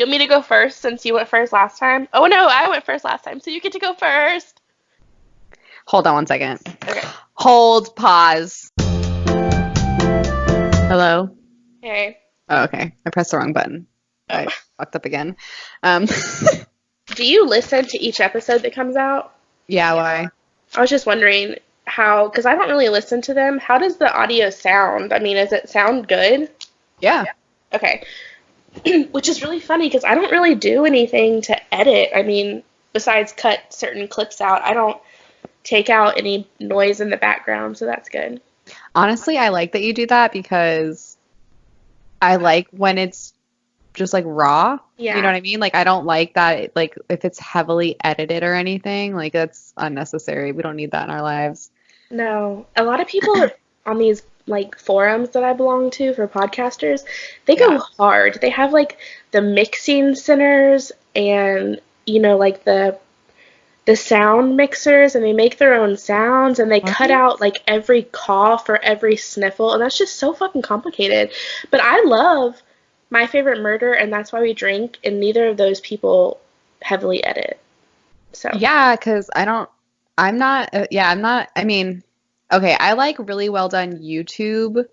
You want me to go first since you went first last time? Oh, no, I went first last time, so you get to go first. Hold on one second. Okay. Hold, pause. Hello? Hey. Oh, okay. I pressed the wrong button. I fucked up again. Do you listen to each episode that comes out? Yeah, why? I was just wondering how, because I don't really listen to them. How does the audio sound? I mean, does it sound good? Yeah. Okay. Which is really funny because I don't really do anything to edit. I mean, besides cut certain clips out, I don't take out any noise in the background, so that's good. Honestly, I like that you do that because I like when it's just like raw. Yeah. You know what I mean? Like I don't like that like if it's heavily edited or anything, like that's unnecessary. We don't need that in our lives. No, a lot of people on these like forums that I belong to for podcasters, they go Yeah. hard. They have like the mixing centers and like the sound mixers, and they make their own sounds, and they cut out like every cough or every sniffle, and that's just so fucking complicated. But I love My Favorite Murder and That's Why We Drink, and neither of those people heavily edit. So Yeah, because I'm not, I mean, okay, I like really well done YouTube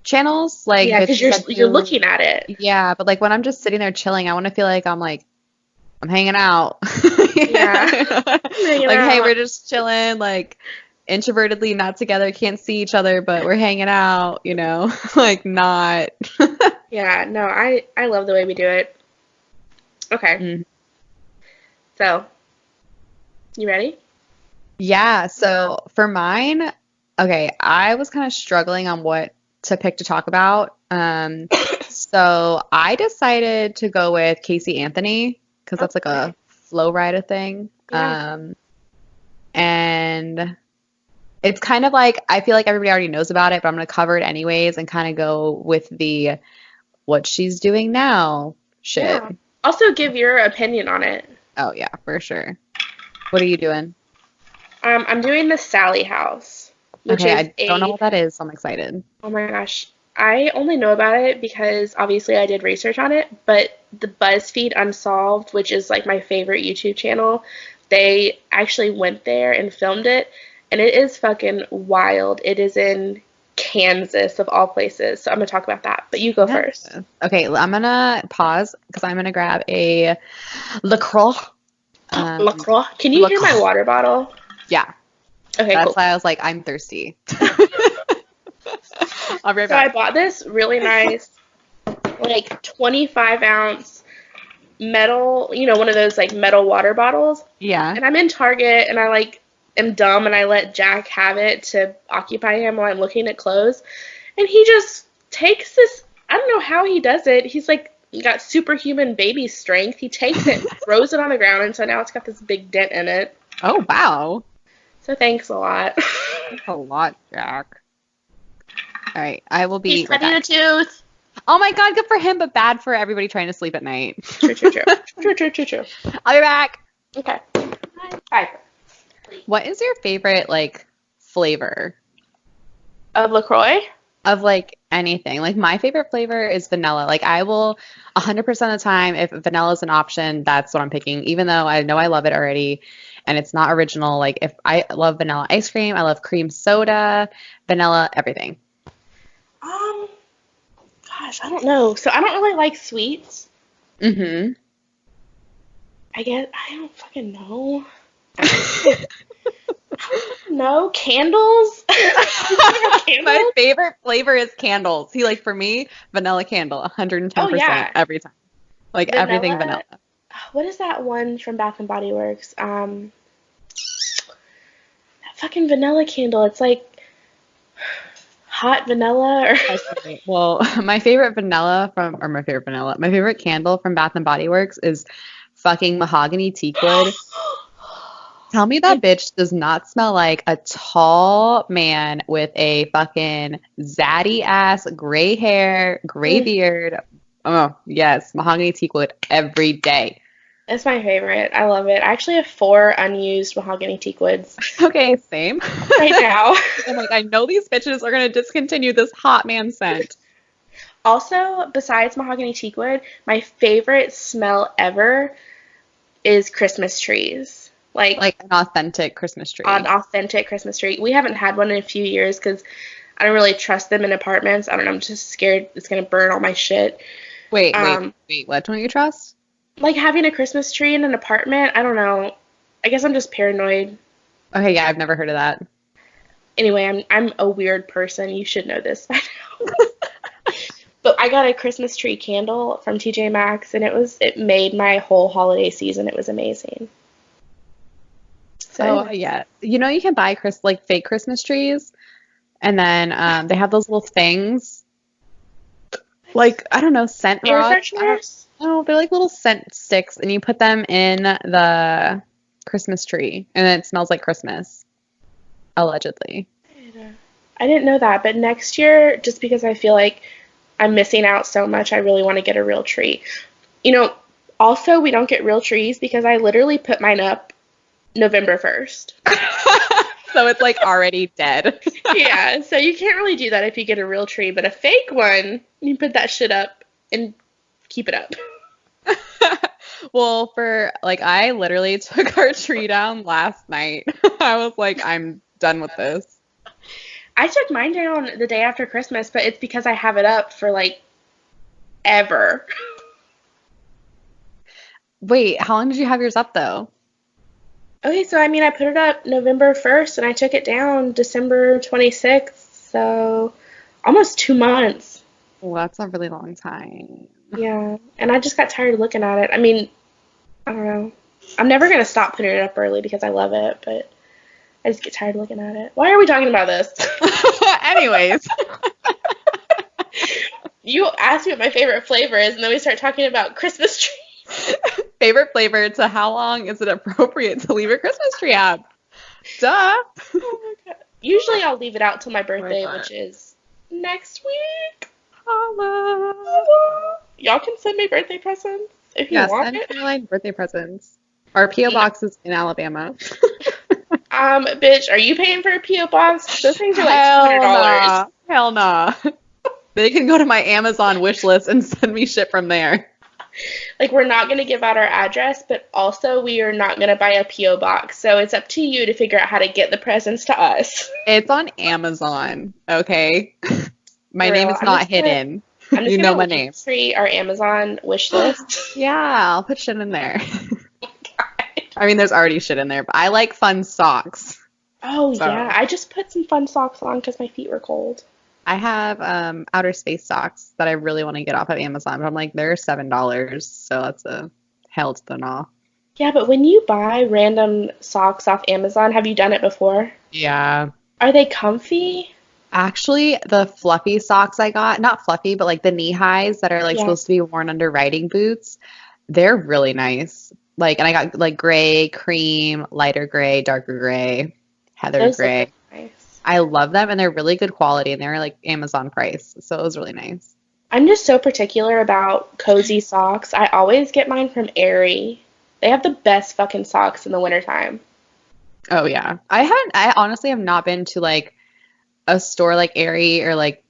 channels, like yeah, because bitches that you're do, looking at it. yeah, but like when I'm just sitting there chilling, I want to feel like I'm hanging out. Yeah. Hanging Like, hey, we're out. just chilling, like introvertedly, not together, can't see each other, but we're hanging out, like not. Yeah, no, I love the way we do it. Okay, Mm. so you ready? Yeah, so for mine, okay, I was kind of struggling on what to pick to talk about. So I decided to go with Casey Anthony because that's like Okay. a flow rider thing. Yeah. And it's kind of like I feel like everybody already knows about it, but I'm gonna cover it anyways and kind of go with the what she's doing now shit. Yeah. Also give your opinion on it. Oh yeah, for sure. What are you doing? I'm doing the Sallie House, which Okay, is I don't know what that is, so I'm excited. oh my gosh, I only know about it because obviously I did research on it, but the BuzzFeed Unsolved, which is like my favorite YouTube channel, they actually went there and filmed it, and it is fucking wild. It is in Kansas of all places, so I'm gonna talk about that, but you go Yeah. first. Okay, I'm gonna pause because I'm gonna grab a LaCroix. LaCroix. Can you hear my LaCroix. water bottle? Yeah, Okay, that's cool. why I was like, I'm thirsty. I'll be right So I back. bought this really nice, like 25-ounce metal, one of those like metal water bottles. Yeah. And I'm in Target and I like am dumb and I let Jack have it to occupy him while I'm looking at clothes. And he just takes this, I don't know how he does it. He's like got superhuman baby strength. He takes it, throws it on the ground, and so now it's got this big dent in it. Oh, wow. So thanks a lot. That's a lot, Jack. All right, I will be He's right cutting a back. tooth. Oh my God, good for him, but bad for everybody trying to sleep at night. True, true, true. True, true, true, true. I'll be back. Okay. Hi. What is your favorite, like, flavor Of LaCroix? of, like, anything? Like, my favorite flavor is vanilla. Like, I will 100% of the time, if vanilla is an option, that's what I'm picking, even though I know I love it already and it's not original. Like, if I love vanilla ice cream, I love cream soda, vanilla, everything. Gosh, I don't know. So I don't really like sweets. Mm-hmm. I guess I don't fucking know. No candles. My Candles? favorite flavor is candles. See, like for me, vanilla candle, Oh 110% yeah, every time. Like everything vanilla. vanilla. What is that one from Bath and Body Works? That fucking vanilla candle. It's like hot vanilla or Okay. Well, my favorite my favorite candle from Bath and Body Works is fucking mahogany teakwood. Tell me that bitch does not smell like a tall man with a fucking zaddy ass, gray hair, gray Mm, beard. Oh, yes, mahogany teakwood every day. it's my favorite. I love it. I actually have 4 unused mahogany teak woods Okay, same. right now. I'm like, I know these bitches are gonna discontinue this hot man scent. Also, besides mahogany teakwood, my favorite smell ever is Christmas trees. Like Like an authentic Christmas an tree. authentic Christmas tree. We haven't had one in a few years because I don't really trust them in apartments. I don't know. I'm just scared it's gonna burn all my shit. Wait, wait, Um, wait. What don't you trust? like having a Christmas tree in an apartment. I don't know. I guess I'm just paranoid. Okay, yeah, I've never heard of that. Anyway, I'm a weird person. You should know this by now. But I got a Christmas tree candle from TJ Maxx, and it made my whole holiday season. It was amazing. So Oh, anyway, yeah. You know, you can buy like fake Christmas trees, and then they have those little things, like I don't know, scent air rods. I don't fresheners. know. They're like little scent sticks, and you put them in the Christmas tree, and it smells like Christmas, allegedly. I didn't know that, but next year, just because I feel like I'm missing out so much, I really want to get a real tree. You know, also we don't get real trees because I literally put mine up November 1st. So it's like already dead. Yeah, so you can't really do that if you get a real tree, but a fake one, you put that shit up and keep it up. Well, for like, I literally took our tree down last night. I was like, I'm done with this. I took mine down the day after Christmas, but it's because I have it up for like ever. Wait, how long did you have yours up though? Okay, so I mean, I put it up November 1st and I took it down December 26th, so almost 2 months. Well, that's a really long time. Yeah, and I just got tired of looking at it. I mean, I don't know. I'm never gonna stop putting it up early because I love it, but I just get tired of looking at it. Why are we talking about this? Anyways, You asked me what my favorite flavor is, and then we start talking about Christmas trees. favorite flavor to how long is it appropriate to leave your Christmas tree up? Duh. Oh my god. Usually I'll leave it out till my Oh my birthday, God. which is next week. Holla. Y'all can send me birthday presents if you Yes, want and it. Caroline birthday presents. Our P.O. box is in Alabama. Bitch, are you paying for a P.O. box? Those things are like Hell $200. nah. Hell nah. They can go to my Amazon wish list and send me shit from there. Like, we're not going to give out our address, but also we are not going to buy a P.O. box. So it's up to you to figure out how to get the presents to us. It's on Amazon, okay? My name Girl, is not hidden. I'm just You know gonna my link name. tree our Amazon wish list. Yeah, I'll put shit in there. I mean, there's already shit in there, but I like fun socks. Oh yeah, So I just put some fun socks on because my feet were cold. I have outer space socks that I really want to get off of Amazon, but I'm like, they're $7, so that's a hell to the gnaw. Yeah, but when you buy random socks off Amazon, have you done it before? Yeah. Are they comfy? Actually, the fluffy socks I got, not fluffy, but like the knee highs that are like Yeah, supposed to be worn under riding boots, they're really nice. Like, and I got like gray, cream, lighter gray, darker gray, heather those look gray. really nice. I love them and they're really good quality and they're like Amazon price. So it was really nice. I'm just so particular about cozy socks. I always get mine from Aerie. They have the best fucking socks in the wintertime. Oh yeah. I honestly have not been to like a store like Aerie or like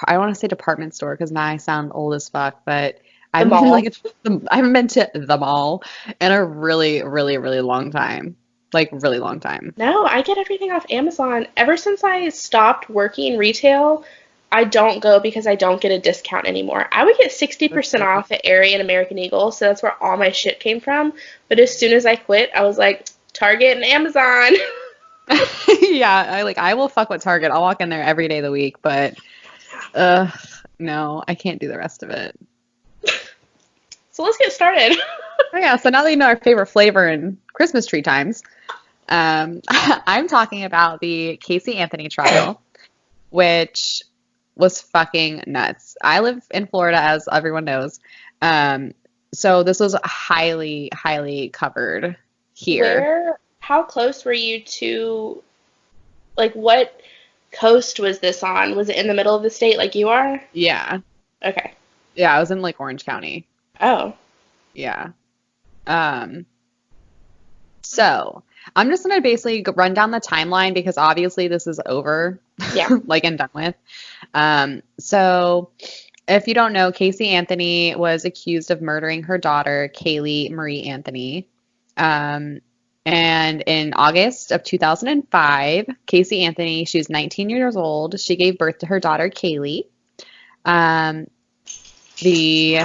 I want to say department store because now I sound old as fuck, but I The haven't been mall. like I haven't been to the mall in a really, really, really long time. Like really long time. No, I get everything off Amazon. Ever since I stopped working retail, I don't go because I don't get a discount anymore. I would get 60% off at Aerie and American Eagle, so that's where all my shit came from. But as soon as I quit, I was like, Target and Amazon. Yeah, I will fuck with Target. I'll walk in there every day of the week, but uh no, I can't do the rest of it. So let's get started. Oh yeah, so now that you know our favorite flavor in Christmas tree times, I'm talking about the Casey Anthony trial, which was fucking nuts. I live in Florida, as everyone knows. So this was highly, highly covered here. How close were you to, like, what coast was this on? Was it in the middle of the state like you are? Yeah. Okay. Yeah, I was in like Orange County. Oh, Yeah. Um, so I'm just gonna basically run down the timeline because obviously this is over, yeah. like and done with. So If you don't know, Casey Anthony was accused of murdering her daughter, Kaylee Marie Anthony. Um, and in August of 2005, Casey Anthony, she was 19 years old. She gave birth to her daughter, Kaylee. Um, the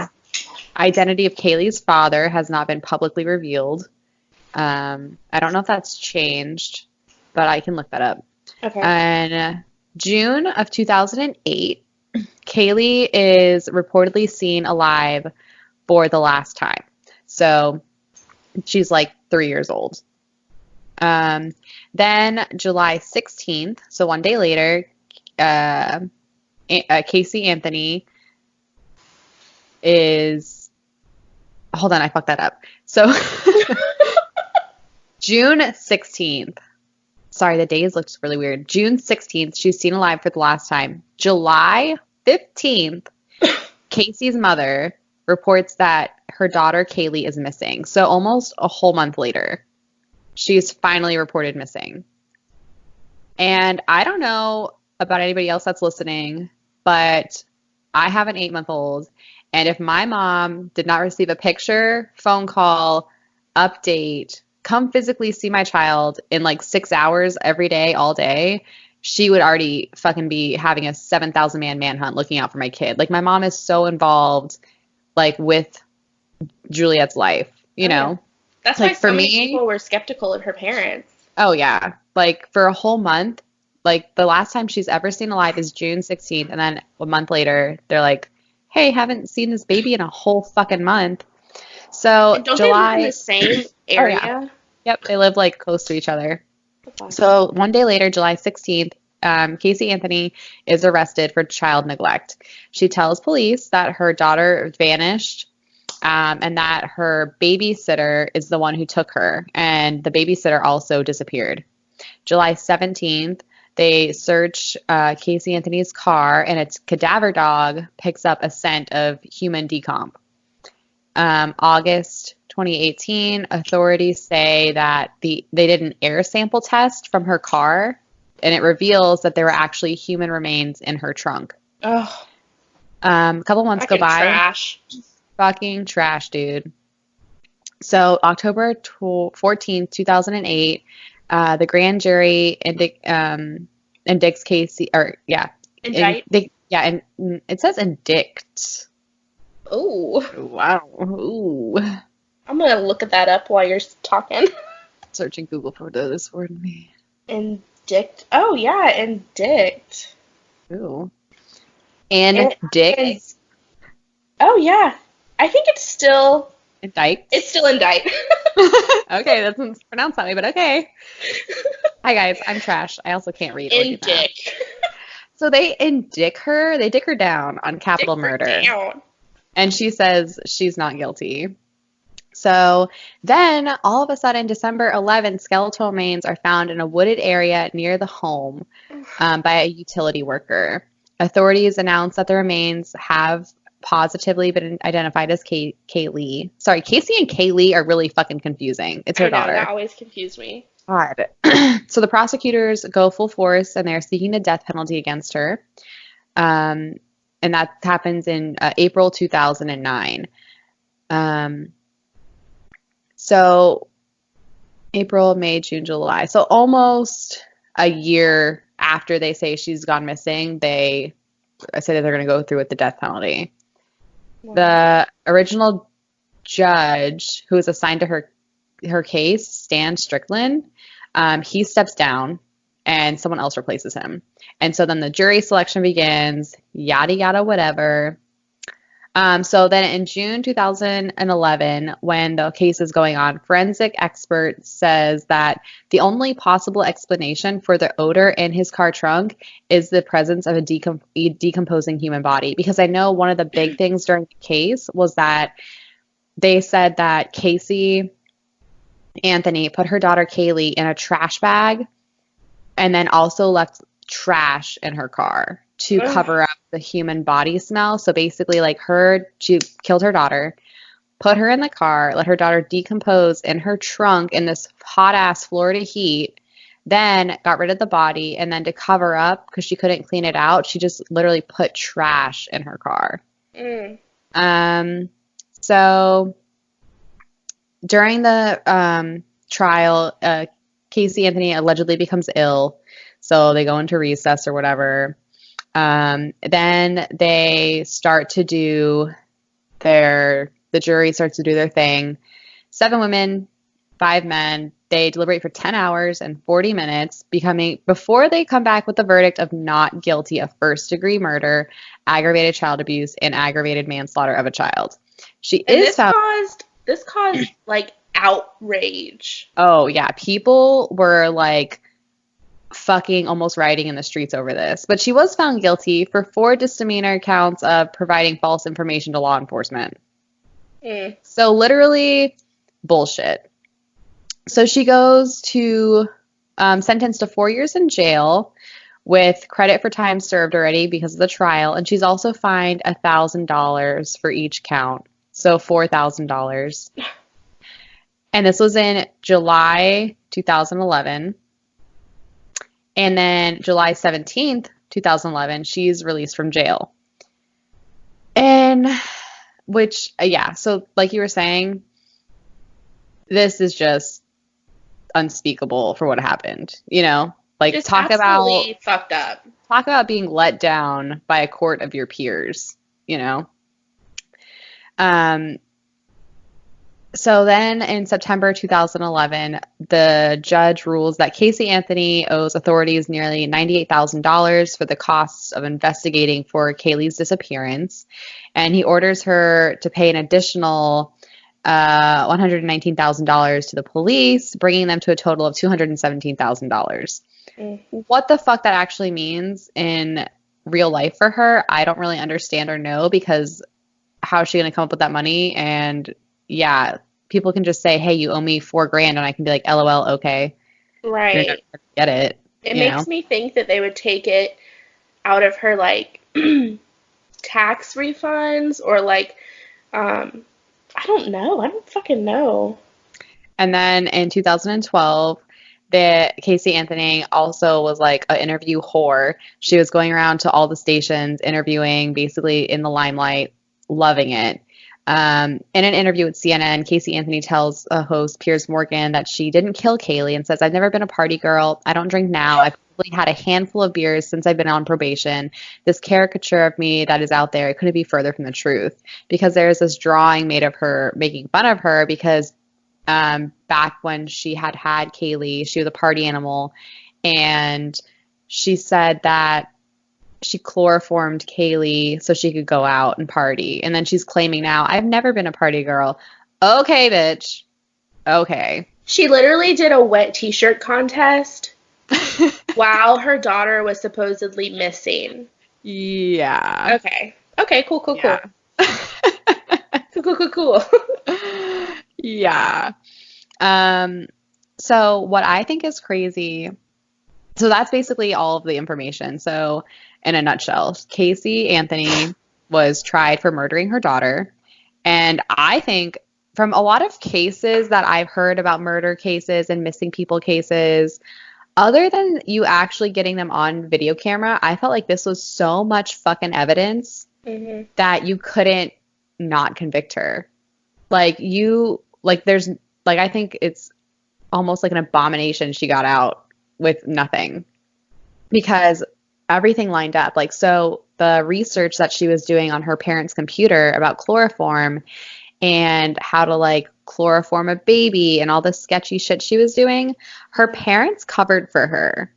identity of Kaylee's father has not been publicly revealed. I don't know if that's changed, but I can look that up. Okay. In June of 2008, Kaylee is reportedly seen alive for the last time. So she's like 3 years old. Then July 16th, so one day later, Casey Anthony is. Hold on, I fucked that up. So June 16th. Sorry, the days looked really weird. June 16th, she's seen alive for the last time. July 15th, Casey's mother reports that her daughter Kaylee is missing. So almost a whole month later, she's finally reported missing. And I don't know about anybody else that's listening, but I have an 8-month-old. And if my mom did not receive a picture, phone call, update, come physically see my child in like 6 hours every day, all day, she would already fucking be having a 7,000 man manhunt looking out for my kid. Like my mom is so involved, like with Juliet's life, you know? Yeah. That's like why so many people were skeptical of her parents. Oh yeah, like for a whole month. Like the last time she's ever seen alive is June 16th, and then a month later they're like, "Hey, haven't seen this baby in a whole fucking month." So And don't July. they live in the same area? Oh, yeah. Yep, they live like close to each other. Awesome. So one day later, July 16th, Casey Anthony is arrested for child neglect. She tells police that her daughter vanished, and that her babysitter is the one who took her, and the babysitter also disappeared. July 17th, they search Casey Anthony's car, and its cadaver dog picks up a scent of human decomp. August 2018, authorities say that they did an air sample test from her car, and it reveals that there were actually human remains in her trunk. Oh, a couple months go by. Trash. Fucking trash, dude. So October 14th, 2008, the grand jury indicts Casey, or yeah. Indict? And it says indict. Oh. Wow. Ooh. I'm going to look at that up while you're talking. Searching Google for this word. Indict. Oh, yeah, indict. Ooh. Indict. Oh, yeah. I think it's still... Indict? It's still indict. Okay, that doesn't pronounce that way, but okay. Hi, guys. I'm trash. I also can't read. Indict. So they indict her. They dick her down on capital murder. Down. And she says she's not guilty. So then, all of a sudden, December 11th, skeletal remains are found in a wooded area near the home by a utility worker. Authorities announced that the remains have positively been identified as Kaylee. Sorry, Casey and Kaylee are really fucking confusing. It's her daughter. That always confused me. God. So the prosecutors go full force, and they're seeking the death penalty against her. And that happens in April 2009. So April, May, June, July. So almost a year after they say she's gone missing, they say that they're going to go through with the death penalty. Wow. The original judge who was assigned to her case, Stan Strickland, he steps down and someone else replaces him. And so then the jury selection begins, yada, yada, whatever. So then in June 2011, when the case is going on, forensic expert says that the only possible explanation for the odor in his car trunk is the presence of a decomposing human body. Because I know one of the big things during the case was that they said that Casey Anthony put her daughter Kaylee in a trash bag and then also left trash in her car to cover up the human body smell. So basically, like she killed her daughter, put her in the car, let her daughter decompose in her trunk in this hot ass Florida heat, then got rid of the body, and then to cover up, because she couldn't clean it out, she just literally put trash in her car. So during the trial, Casey Anthony allegedly becomes ill, so they go into recess or whatever. Then they start to do the jury starts to do their thing. 7 women, 5 men. They deliberate for 10 hours and 40 minutes, before they come back with the verdict of not guilty of first-degree murder, aggravated child abuse, and aggravated manslaughter of a child. And this caused like outrage. Oh yeah, people were like fucking almost rioting in the streets over this. But she was found guilty for 4 misdemeanor counts of providing false information to law enforcement. So literally bullshit. So she goes to sentenced to 4 years in jail with credit for time served already because of the trial, and she's also fined $1,000 for each count, so $4,000. And this was in July 2011. And then July 17th, 2011, she's released from jail. And so like you were saying, this is just unspeakable for what happened, Like, just talk absolutely fucked up. Talk about being let down by a court of your peers, So then in September 2011, the judge rules that Casey Anthony owes authorities nearly $98,000 for the costs of investigating for Kaylee's disappearance, and he orders her to pay an additional $119,000 to the police, bringing them to a total of $217,000. What the fuck that actually means in real life for her, I don't really understand or know, because how is she going to come up with that money? And yeah, people can just say, hey, you owe me $4,000, and I can be like, LOL, okay. Right. You're never gonna get it. It makes me think that they would take it out of her, like, tax refunds, or like, I don't know. I don't fucking know. And then in 2012, Casey Anthony also was like an interview whore. She was going around to all the stations interviewing, basically in the limelight, loving it. In an interview with CNN, Casey Anthony tells a host, Piers Morgan, that she didn't kill Kaylee, and says, I've never been a party girl. I don't drink now. I've only had a handful of beers since I've been on probation. This caricature of me that is out there, it couldn't be further from the truth. Because there's this drawing made of her, making fun of her, because back when she had Kaylee, she was a party animal, and she said that she chloroformed Kaylee so she could go out and party. And then she's claiming now, I've never been a party girl. Okay, bitch. Okay. She literally did a wet t-shirt contest while her daughter was supposedly missing. Yeah. Okay. Okay, cool. Yeah. Cool. Yeah. So what I think is crazy, so that's basically all of the information. So in a nutshell, Casey Anthony was tried for murdering her daughter. And I think from a lot of cases that I've heard about murder cases and missing people cases, other than you actually getting them on video camera, I felt like this was so much fucking evidence that you couldn't not convict her. I think it's almost like an abomination she got out with nothing, because everything lined up. Like, so the research that she was doing on her parents' computer about chloroform and how to like chloroform a baby and all the sketchy shit she was doing, her parents covered for her.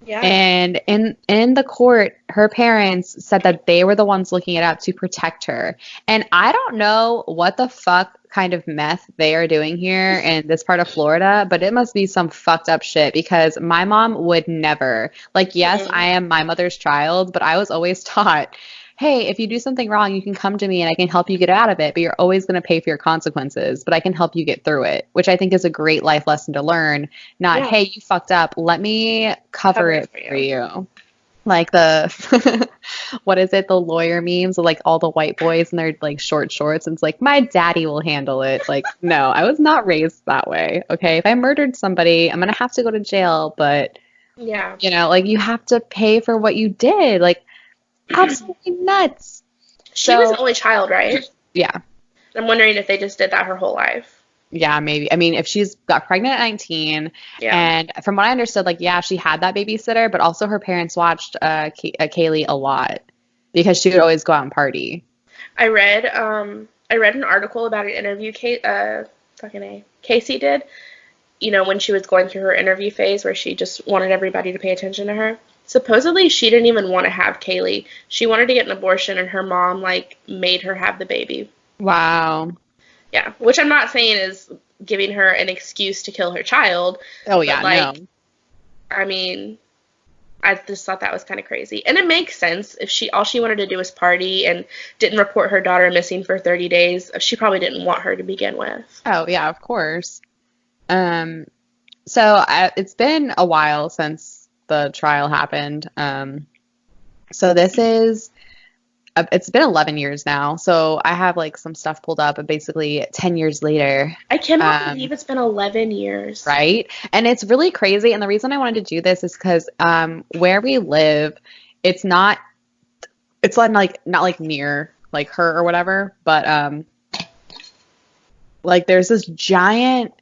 Yeah. And in the court, her parents said that they were the ones looking it up to protect her. And I don't know what the fuck kind of meth they are doing here in this part of Florida, but it must be some fucked up shit, because my mom would never. Like, yes, I am my mother's child, but I was always taught, hey, if you do something wrong, you can come to me and I can help you get out of it, but you're always going to pay for your consequences, but I can help you get through it, which I think is a great life lesson to learn. Not, hey, you fucked up, let me cover it for you. Like the, what is it, the lawyer memes of like all the white boys and their like short shorts, and it's like, my daddy will handle it. Like, no, I was not raised that way. Okay, if I murdered somebody, I'm going to have to go to jail, but, like, you have to pay for what you did. Like, absolutely nuts. She was So, the only child, right? yeah. I'm wondering if they just did that her whole life. Yeah, maybe. I mean, if she's got pregnant at 19, Yeah. and from what I understood, like, yeah, she had that babysitter, but also her parents watched Kaylee a lot because she would always go out and party. I read an article about an interview Casey did, when she was going through her interview phase where she just wanted everybody to pay attention to her. Supposedly she didn't even want to have Kaylee. She wanted to get an abortion and her mom like made her have the baby. Wow. Yeah, which I'm not saying is giving her an excuse to kill her child, Oh, but yeah, no. like I mean, I just thought that was kind of crazy. And it makes sense if all she wanted to do was party and didn't report her daughter missing for 30 days. She probably didn't want her to begin with. Oh, yeah, of course. Um, it's been a while since the trial happened. So this is it's been 11 years now. So I have like some stuff pulled up, but basically 10 years later. I cannot believe it's been 11 years. Right? And it's really crazy. And the reason I wanted to do this is because where we live, it's not like not like near like her or whatever, but like there's this giant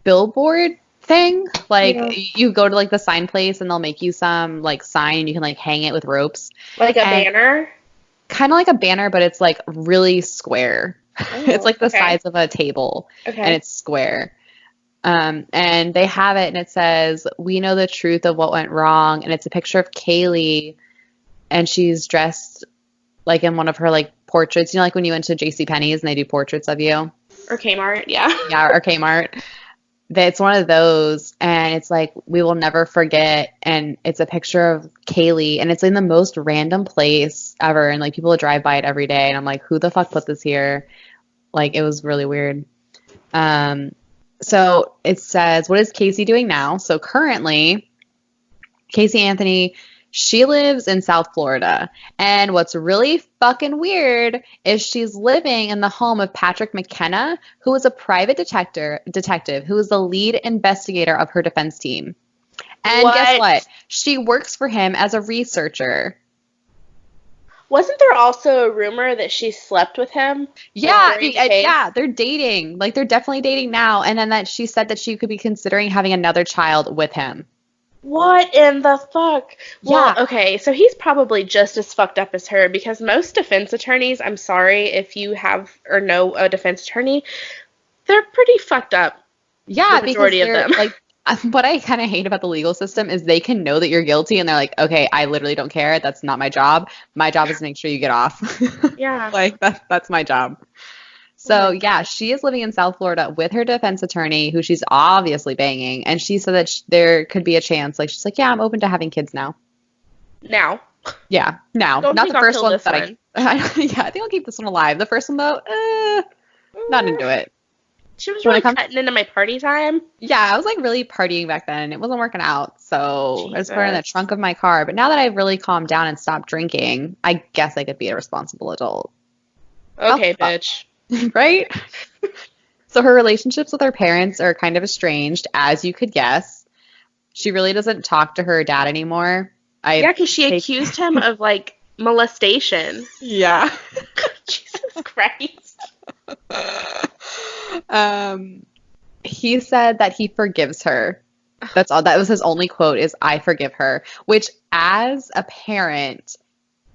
billboard thing. Like Yeah. you go to like the sign place and they'll make you some like sign and you can like hang it with ropes. Like a And banner? kind of like a banner, but it's like really square. Oh, It's like the okay. size of a table Okay. and it's square. And they have it and it says, "We know the truth of what went wrong." And it's a picture of Kaylee and she's dressed like in one of her like portraits. You know, like when you went to JCPenney's and they do portraits of you? Or Kmart, yeah. Yeah, or Kmart. It's one of those, and it's like, "We will never forget." And it's a picture of Kaylee, and it's in the most random place ever. And like people drive by it every day, and I'm like, who the fuck put this here? Like, it was really weird. So it says, "What is Casey doing now?" So currently, Casey Anthony, she lives in South Florida. And what's really fucking weird is she's living in the home of Patrick McKenna, who is a private detective who is the lead investigator of her defense team. And guess what? She works for him as a researcher. Wasn't there also a rumor that she slept with him? Yeah, during the case? yeah, they're dating. Like they're definitely dating now. And then that she said that she could be considering having another child with him. What in the fuck? Well, Yeah. okay, so he's probably just as fucked up as her because most defense attorneys, I'm sorry if you have or know a defense attorney, they're pretty fucked up. Yeah, The majority of because them. like what I kind of hate about the legal system is they can know that you're guilty and they're like, "Okay, I literally don't care. That's not my job. My job is to make sure you get off." Yeah. Like that's my job. So yeah, she is living in South Florida with her defense attorney, who she's obviously banging, and she said that there could be a chance. Like she's like, "Yeah, I'm open to having kids now." Now. Yeah, now, Don't not think the I'll first kill one this that one. yeah, I think I'll keep this one alive. The first one though, not into it. She was When really it comes, cutting into my party time. yeah, I was like really partying back then. It wasn't working out, so I just put it in the Jesus. trunk of my car. But now that I've really calmed down and stopped drinking, I guess I could be a responsible adult. Okay, Oh, fuck. bitch. Right? So her relationships with her parents are kind of estranged, as you could guess. She really doesn't talk to her dad anymore. Yeah, because she accused him of like molestation. Yeah. Jesus Christ. He said that he forgives her. That's all. That was his only quote is "I forgive her," which as a parent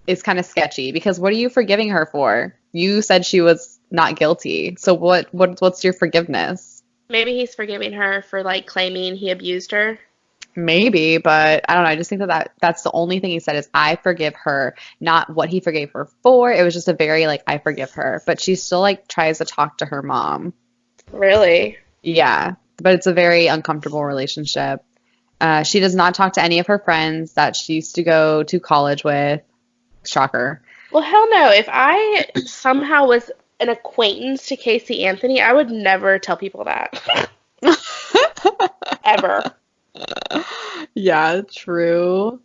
is kind of sketchy because what are you forgiving her for? You said she was not guilty. So what's your forgiveness? Maybe he's forgiving her for like claiming he abused her. Maybe, but I don't know. I just think that's the only thing he said is "I forgive her," not what he forgave her for. It was just a very like "I forgive her," but she still like tries to talk to her mom. Really? Yeah, but it's a very uncomfortable relationship. She does not talk to any of her friends that she used to go to college with. Shocker. Well, hell no. If I somehow was an acquaintance to Casey Anthony, I would never tell people that. Ever. Yeah, true.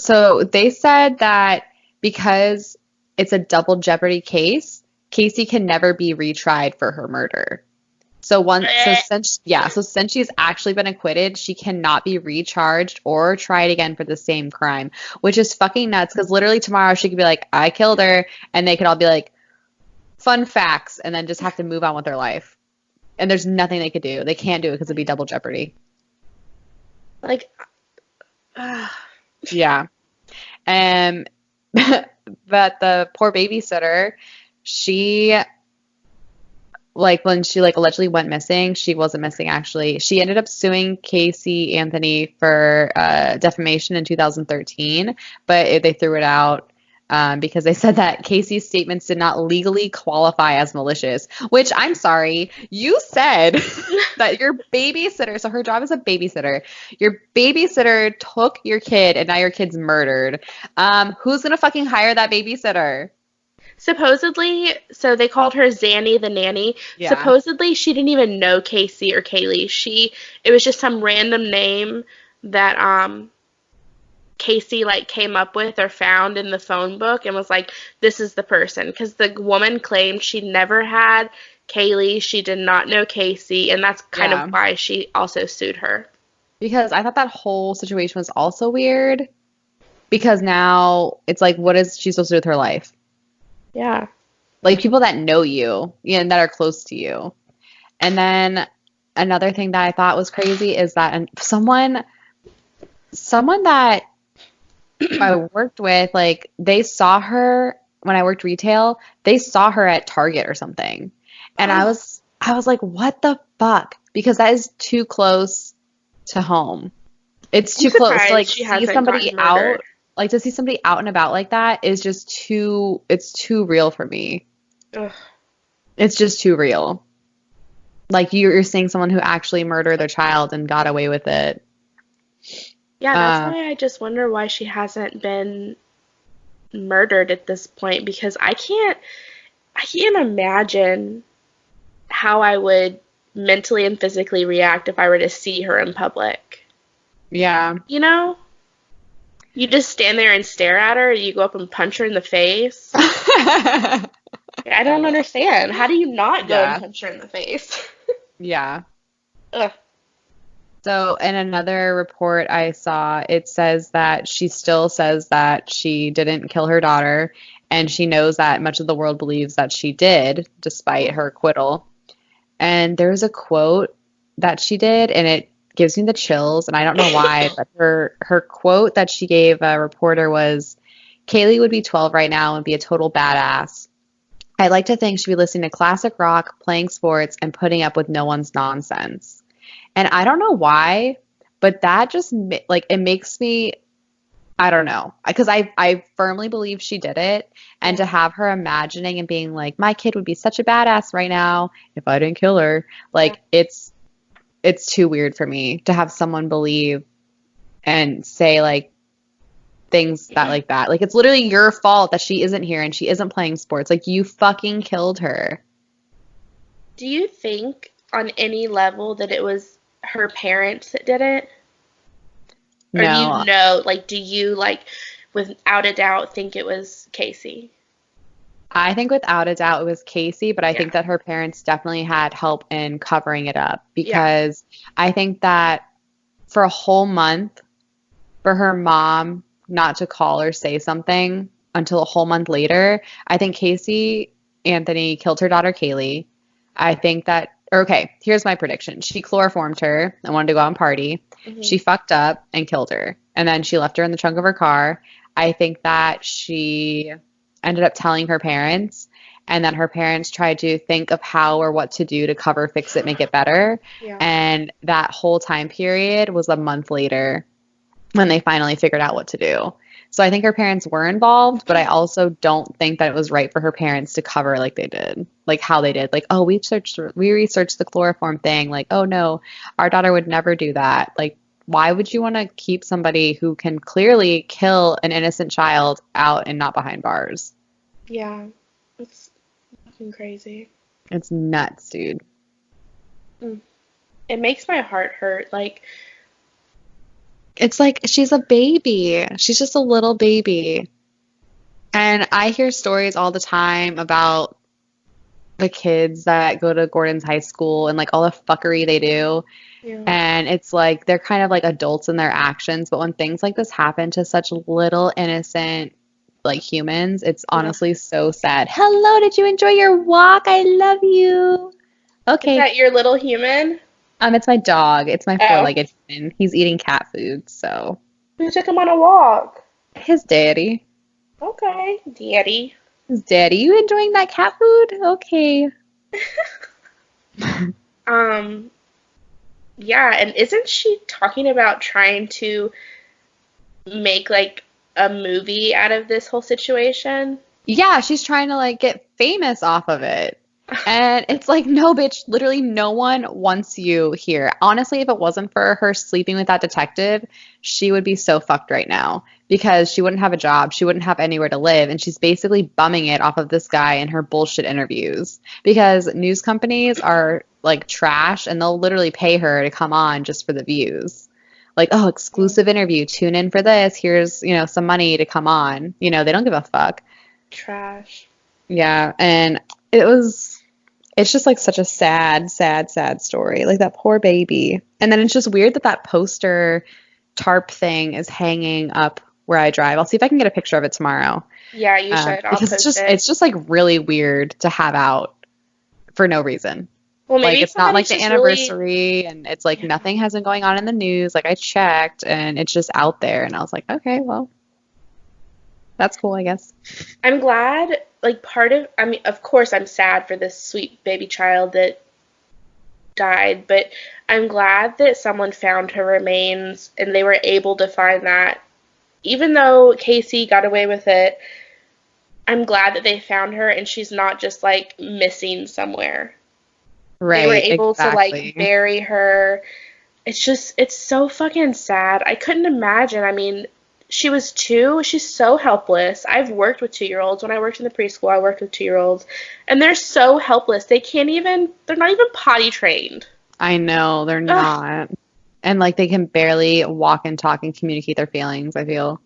So they said that because it's a double jeopardy case, Casey can never be retried for her murder. Since she's actually been acquitted, she cannot be recharged or tried again for the same crime, which is fucking nuts because literally tomorrow she could be like, I killed her, and they could all be like, fun facts, and then just have to move on with their life. And there's nothing they could do. They can't do it because it'd be double jeopardy. Like, Yeah. And but the poor babysitter, she like when she like allegedly went missing, she wasn't missing actually. She ended up suing Casey Anthony for defamation in 2013, but they threw it out because they said that Casey's statements did not legally qualify as malicious. Which I'm sorry, you said that your babysitter, so her job is a babysitter. Your babysitter took your kid, and now your kid's murdered. Who's gonna fucking hire that babysitter? supposedly, so they called her Zanny the nanny. Yeah. Supposedly, she didn't even know Casey or Kaylee. It was just some random name that Casey like came up with or found in the phone book and was like, this is the person. Because the woman claimed she never had Kaylee, she did not know Casey, and that's kind of Yeah. why she also sued her. Because I thought that whole situation was also weird. Because now it's like, what is she supposed to do with her life? Yeah. Like people that know you, and that are close to you. And then another thing that I thought was crazy is that someone that I worked with, like they saw her when I worked retail, they saw her at Target or something. And I was like, what the fuck? Because that is too close to home. It's too close to like She see hasn't somebody gotten murdered. out, like to see somebody out and about like that is just it's too real for me. Ugh. It's just too real. Like you're seeing someone who actually murdered their child and got away with it. Yeah, that's why I just wonder why she hasn't been murdered at this point, because I can't imagine how I would mentally and physically react if I were to see her in public. Yeah. You know? You just stand there and stare at her, you go up and punch her in the face. I don't understand. How do you not go and Yeah. punch her in the face? Yeah. Ugh. So in another report I saw, it says that she still says that she didn't kill her daughter, and she knows that much of the world believes that she did, despite her acquittal. And there's a quote that she did, and it gives me the chills, and I don't know why, but her quote that she gave a reporter was, Kaylee would be 12 right now and be a total badass. I'd like to think she'd be listening to classic rock, playing sports, and putting up with no one's nonsense. And I don't know why, but that just like it makes me, I don't know, because I firmly believe she did it, and to have her imagining and being like, my kid would be such a badass right now if I didn't kill her, like it's too weird for me to have someone believe and say like things that like that. Like it's literally your fault that she isn't here and she isn't playing sports. Like you fucking killed her. Do you think on any level that it was her parents that did it? Or No. do you, like, without a doubt think it was Casey? I think without a doubt it was Casey, but I think Yeah. that her parents definitely had help in covering it up Yeah. because I think that for a whole month for her mom not to call or say something until a whole month later, I think Casey Anthony killed her daughter Kaylee. I think that, okay, here's my prediction. She chloroformed her and wanted to go out and party. Hmm. She fucked up and killed her. And then she left her in the trunk of her car. I think that she ended up telling her parents, and then her parents tried to think of how or what to do to cover, fix it, make it better. Yeah. And that whole time period was a month later when they finally figured out what to do. So I think her parents were involved, but I also don't think that it was right for her parents to cover like they did, like how they did. Like, oh, we researched the chloroform thing. Like, oh no, our daughter would never do that. Like, why would you want to keep somebody who can clearly kill an innocent child out and not behind bars? Yeah. It's fucking crazy. It's nuts, dude. It makes my heart hurt. Like, It's like she's a baby. She's just a little baby. And I hear stories all the time about the kids that go to Gordon's high school and like all the fuckery they do. Yeah. And it's like they're kind of like adults in their actions, but when things like this happen to such little innocent like humans, it's Yeah. honestly so sad. Hello, did you enjoy your walk? I love you. Is Okay. that your little human? It's my dog. It's my Oh. four-legged human. He's eating cat food, so Who took him on a walk? his daddy. Okay, daddy. His daddy. You enjoying that cat food? Okay. Um, yeah, and isn't she talking about trying to make like a movie out of this whole situation? Yeah, she's trying to like get famous off of it. And it's like, no, bitch, literally no one wants you here. Honestly, if it wasn't for her sleeping with that detective, she would be so fucked right now because she wouldn't have a job. She wouldn't have anywhere to live. And she's basically bumming it off of this guy in her bullshit interviews because news companies are like trash and they'll literally pay her to come on just for the views. Like, oh, exclusive interview, tune in for this. Here's, some money to come on. They don't give a fuck. Trash. Yeah, and it's just like such a sad, sad, sad story. Like that poor baby. And then it's just weird that that poster tarp thing is hanging up where I drive. I'll see if I can get a picture of it tomorrow. Yeah, you should. I'll Because post it. it's just like really weird to have out for no reason. Well, Like maybe it's not like somebody's the just really. anniversary and it's like Yeah. nothing has been going on in the news. Like I checked and it's just out there and I was like, okay, well, that's cool, I guess. I'm glad, like, I mean, of course, I'm sad for this sweet baby child that died, but I'm glad that someone found her remains and they were able to find that. Even though Casey got away with it, I'm glad that they found her and she's not just, like, missing somewhere. They were Right, able to, like, exactly. bury her. It's so fucking sad. I couldn't imagine. I mean, she was 2. She's so helpless. I've worked with 2-year-olds. When I worked in the preschool, I worked with 2-year-olds. And they're so helpless. They're not even potty trained. I know they're Ugh. not. And like they can barely walk and talk and communicate their feelings, I feel,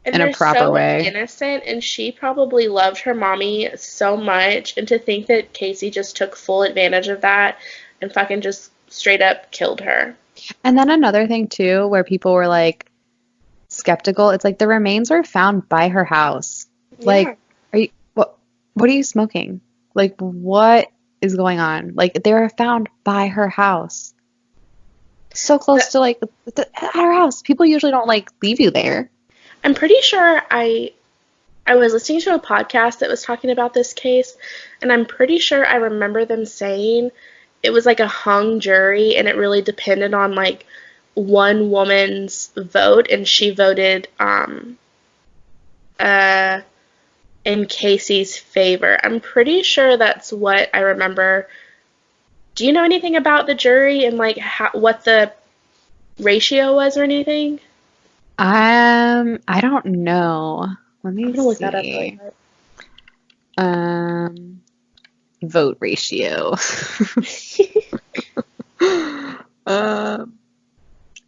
And in a they're proper so way. innocent. And she probably loved her mommy so much. And to think that Casey just took full advantage of that and fucking just straight up killed her. And then another thing too, where people were like skeptical, it's like the remains were found by her house. Yeah. Like, what are you smoking? Like, what is going on? Like, they were found by her house. So close to like at her house. People usually don't like leave you there. I'm pretty sure I was listening to a podcast that was talking about this case, and I'm pretty sure I remember them saying it was like a hung jury, and it really depended on like one woman's vote, and she voted uh, in Casey's favor. I'm pretty sure that's what I remember. Do you know anything about the jury and like what the ratio was or anything? I don't know. Let I'm me gonna look that up really see. quick. Vote ratio.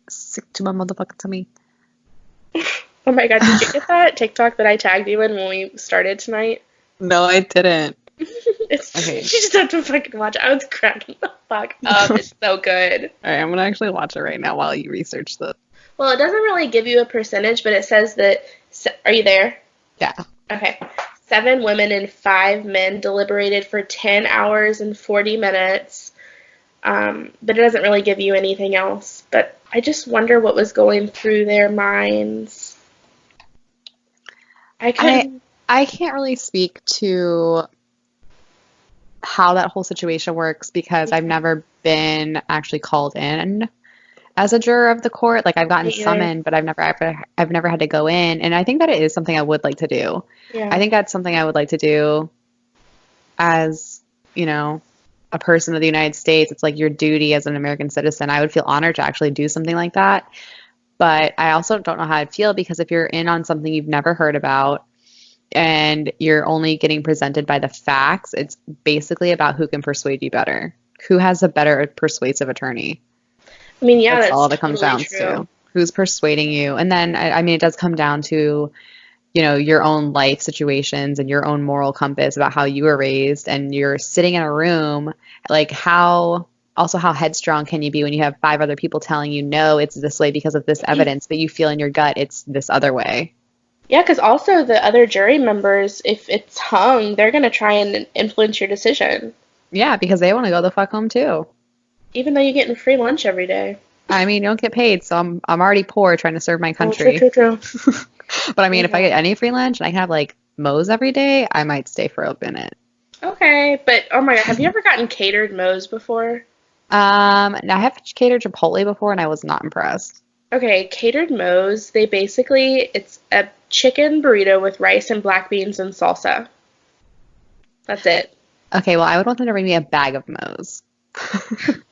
Sick to my motherfucking tummy. Oh my god, did you get that TikTok that I tagged you in when we started tonight? No, I didn't. You Okay. just have to fucking watch it. I was cracking the fuck up. It's so good. All right, I'm gonna actually watch it right now while you research this. Well, it doesn't really give you a percentage, but it says that. Are you there? Yeah. Okay. 7 women and 5 men deliberated for 10 hours and 40 minutes. But it doesn't really give you anything else. But I just wonder what was going through their minds. I couldn't. I can't really speak to how that whole situation works because I've never been actually called in as a juror of the court. Like I've gotten Me either. summoned, but I've never had to go in. And I think that it is something I would like to do. I Yeah. think that's something I would like to do as, a person of the United States. It's like your duty as an American citizen. I would feel honored to actually do something like that. But I also don't know how I'd feel because if you're in on something you've never heard about and you're only getting presented by the facts, it's basically about who can persuade you better. Who has a better persuasive attorney? I mean, yeah, That's that's all that comes totally down true. to. Who's persuading you? And then, I mean, it does come down to your own life situations and your own moral compass about how you were raised, and you're sitting in a room, like how headstrong can you be when you have five other people telling you no, it's this way because of this evidence, but you feel in your gut it's this other way. Yeah, because also the other jury members, if it's hung, they're gonna try and influence your decision, Yeah, because they want to go the fuck home too. even though you're getting free lunch every day. I mean, you don't get paid, so I'm already poor trying to serve my Oh, true, country. true, true. But I mean, if I Yeah. get any free lunch and I can have like Moe's every day, I might stay for a minute. Okay, but oh my God, have you ever gotten catered Moe's before? Now I have catered Chipotle before and I was not impressed. Okay, catered Moe's, it's a chicken burrito with rice and black beans and salsa. That's it. Okay, well, I would want them to bring me a bag of Moe's.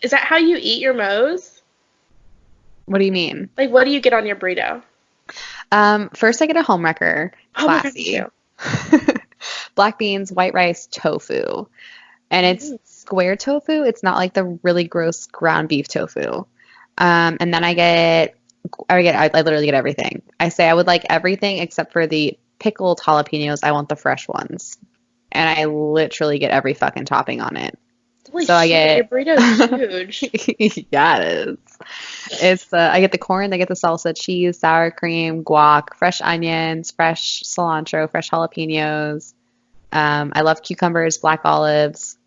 Is that how you eat your Moe's? What do you mean? Like, what do you get on your burrito? First I get a homewrecker, Oh my God, me classy. too. Black beans, white rice, tofu. And it's square tofu. It's not like the really gross ground beef tofu. And then I literally get everything. I say I would like everything except for the pickled jalapenos. I want the fresh ones. And I literally get every fucking topping on it. Holy So I shit, your get, burrito's huge. yeah, it is. I get the corn, I get the salsa, cheese, sour cream, guac, fresh onions, fresh cilantro, fresh jalapenos. I love cucumbers, black olives.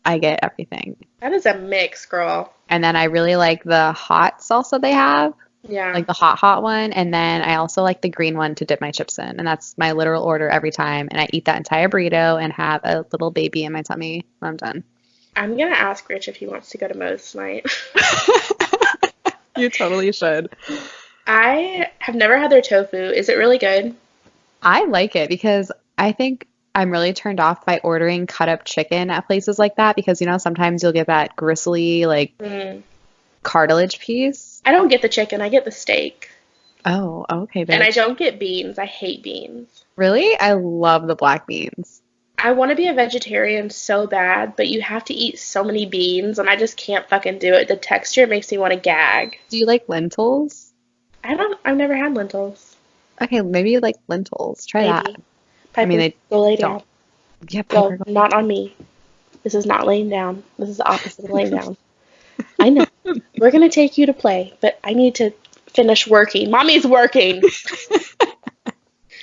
I get everything. That is a mix, girl. And then I really like the hot salsa they have, Yeah. like the hot one. And then I also like the green one to dip my chips in. And that's my literal order every time. And I eat that entire burrito and have a little baby in my tummy when I'm done. I'm gonna ask Rich if he wants to go to Moe's tonight. You totally should. I have never had their tofu. Is it really good? I like it because I think I'm really turned off by ordering cut up chicken at places like that because sometimes you'll get that gristly like Mm. cartilage piece. I don't get the chicken, I get the steak. Oh, okay, And I bitch. don't get beans. I hate beans. Really? I love the black beans. I want to be a vegetarian so bad, but you have to eat so many beans, and I just can't fucking do it. The texture makes me want to gag. Do you like lentils? I've never had lentils. Okay, maybe you like lentils. Try that. Maybe. I mean, Piper, they go lay don't. down. Yeah, Go, Piper. not on me. This is not laying down. This is the opposite of laying down. I know. We're gonna take you to play, but I need to finish working. Mommy's working.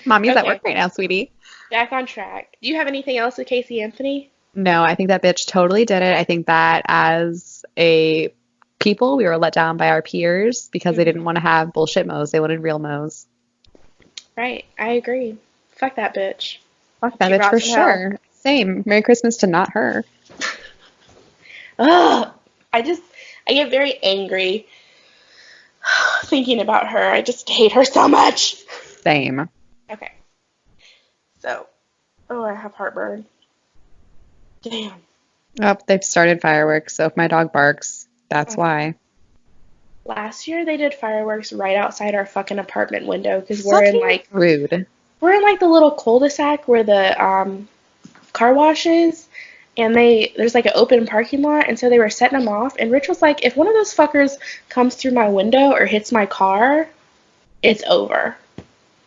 Mommy's at Okay, work right now, sweetie. back on track. Do you have anything else with Casey Anthony? No, I think that bitch totally did it. I think that as a people, we were let down by our peers because they didn't want to have bullshit mo's. They wanted real mo's. Right, I agree. Fuck that bitch. Fuck that She bitch for rots in hell. sure. Same. Merry Christmas to not her. Ugh. I get very angry thinking about her. I just hate her so much. Same. Okay, so, oh, I have heartburn. Damn. Oh, they've started fireworks, so if my dog barks, that's why. Last year they did fireworks right outside our fucking apartment window because we're in Fucking rude. the little cul-de-sac where the car wash is, and there's like an open parking lot, and so they were setting them off, and Rich was like, if one of those fuckers comes through my window or hits my car, it's over.